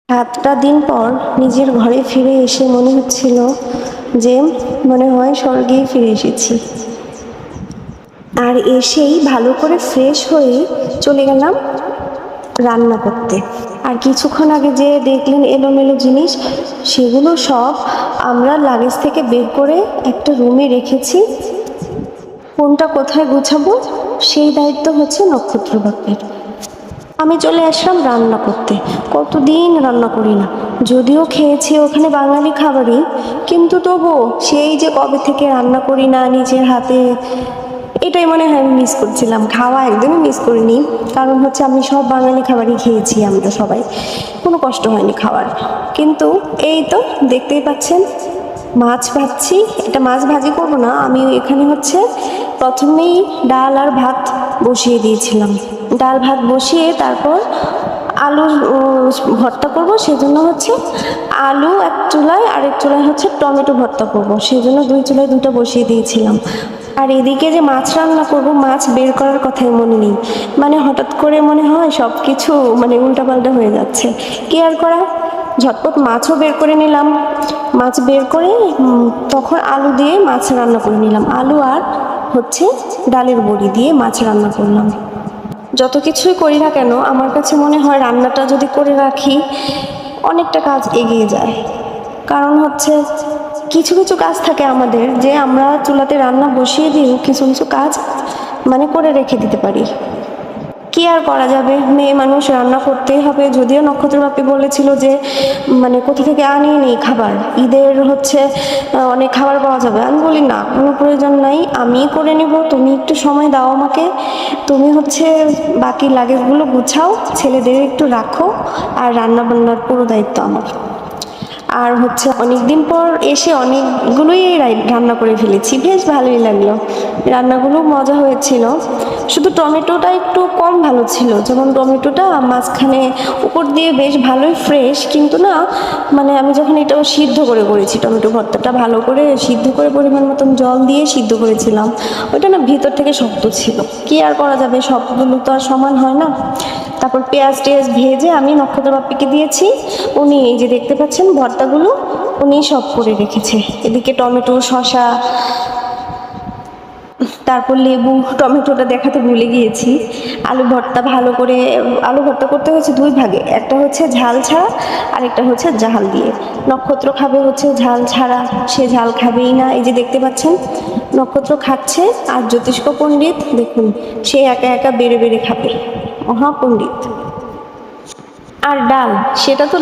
7টা দিন পর নিজের ঘরে ফিরে এসে মনে হচ্ছিল যে মনে হয় স্বর্গেই ফিরে এসেছি। আর এসেই ভালো করে ফ্রেশ হয়ে চলে গেলাম রান্না করতে। আর কিছুক্ষণ আগে যে দেখলেন এলোমেলো জিনিস, সেগুলো সব আমরা লাগেজ থেকে বের করে একটা রুমে রেখেছি। কোনটা কোথায় গুছাবো সেই দায়িত্ব হচ্ছে নক্ষত্র বাপের। আমি চলে আসলাম রান্না করতে। কতদিন রান্না করি না, যদিও খেয়েছি ওখানে বাঙালি খাবারই, কিন্তু তবুও সেই যে কবে থেকে রান্না করি না নিজের হাতে, এটাই মনে হয় আমি মিস করছিলাম। খাওয়া একদমই মিস করিনি, কারণ হচ্ছে আমি সব বাঙালি খাবারই খেয়েছি, আমরা সবাই, কোনো কষ্ট হয়নি খাওয়ার। কিন্তু এই তো দেখতেই পাচ্ছেন মাছ ভাজছি। এটা মাছ ভাজি করব না, আমি এখানে হচ্ছে প্রথমেই ডাল আর ভাত বসিয়ে দিয়েছিলাম। ডাল ভাত বসিয়ে তারপর আলুর ভর্তা করব, সেজন্য হচ্ছে আলু এক চুলায়, আরেক চুলায় হচ্ছে টমেটো ভর্তা করব, সেজন্য দুই চুলায় দুটো বসিয়ে দিয়েছিলাম। আর এদিকে যে মাছ রান্না করব, মাছ বের করার কথাই মনে নেই, মানে হঠাৎ করে মনে হয় সব কিছু মানে উল্টাপাল্টা হয়ে যাচ্ছে। কি আর করা, ঝটপট মাছও বের করে নিলাম। মাছ বের করে তখন আলু দিয়ে মাছ রান্না করে নিলাম। আলু আর হচ্ছে ডালের বড়ি দিয়ে মাছ রান্না করলাম। যত কিছুই করি না কেন, আমার কাছে মনে হয় রান্নাটা যদি করে রাখি অনেকটা কাজ এগিয়ে যায়। কারণ হচ্ছে কিছু কিছু কাজ থাকে আমাদের, যে আমরা চুলাতে রান্না বসিয়ে দিয়েও কিছু কিছু কাজ মানে করে রেখে দিতে পারি। কি আর করা যাবে, মেয়ে মানুষ, রান্না করতেই হবে। যদিও নক্ষত্র বাপি বলেছিল যে মানে কোথা থেকে আনিয়ে নেই খাবার, ঈদের হচ্ছে অনেক খাবার পাওয়া যাবে। আমি বলি না, কোনো প্রয়োজন নাই, আমি করে নেব, তুমি একটু সময় দাও আমাকে। তুমি হচ্ছে বাকি লাগেজগুলো গুছাও, ছেলেদের একটু রাখো, আর রান্না বান্নার পুরো দায়িত্ব আমার। আর হচ্ছে অনেকদিন পর এসে অনেকগুলোই রান্না করে ফেলেছি, বেশ ভালোই লাগলো। রান্নাগুলো মজা হয়েছিল, শুধু টমেটোটা একটু কম ভালো ছিল। যেমন টমেটোটা মাঝখানে উপর দিয়ে বেশ ভালোই ফ্রেশ, কিন্তু না মানে আমি যখন এটাও সিদ্ধ করে করেছি, টমেটো ভর্তাটা ভালো করে সিদ্ধ করে পরিমাণ মতন জল দিয়ে সিদ্ধ করেছিলাম, ওইটা না ভিতর থেকে শক্ত ছিল। কি আর করা যাবে, সবগুলো তো আর সমান হয় না। তারপর পেঁয়াজ টেয়াজ ভেজে আমি নক্ষত্র বাপ্পিকে দিয়েছি, উনি এই যে দেখতে পাচ্ছেন ভর্তাগুলো উনি সব করে রেখেছে। এদিকে টমেটো, শসা, তারপর লেবু, টমেটোটা দেখাতে ভুলে গিয়েছি। আলু ভর্তা ভালো করে, আলু ভর্তা করতে হচ্ছে দুই ভাগে, একটা হচ্ছে ঝাল ছাড়া আর একটা হচ্ছে ঝাল দিয়ে। নক্ষত্র খাবে হচ্ছে ঝাল ছাড়া, সে ঝাল খাবেই না। এই যে দেখতে পাচ্ছেন নক্ষত্র খাচ্ছে, আর জ্যোতিষ্ক পণ্ডিত দেখুন সে একা একা বেড়ে বেড়ে খাবে, মহাপণ্ডিত। আর ডাল, সেটা তো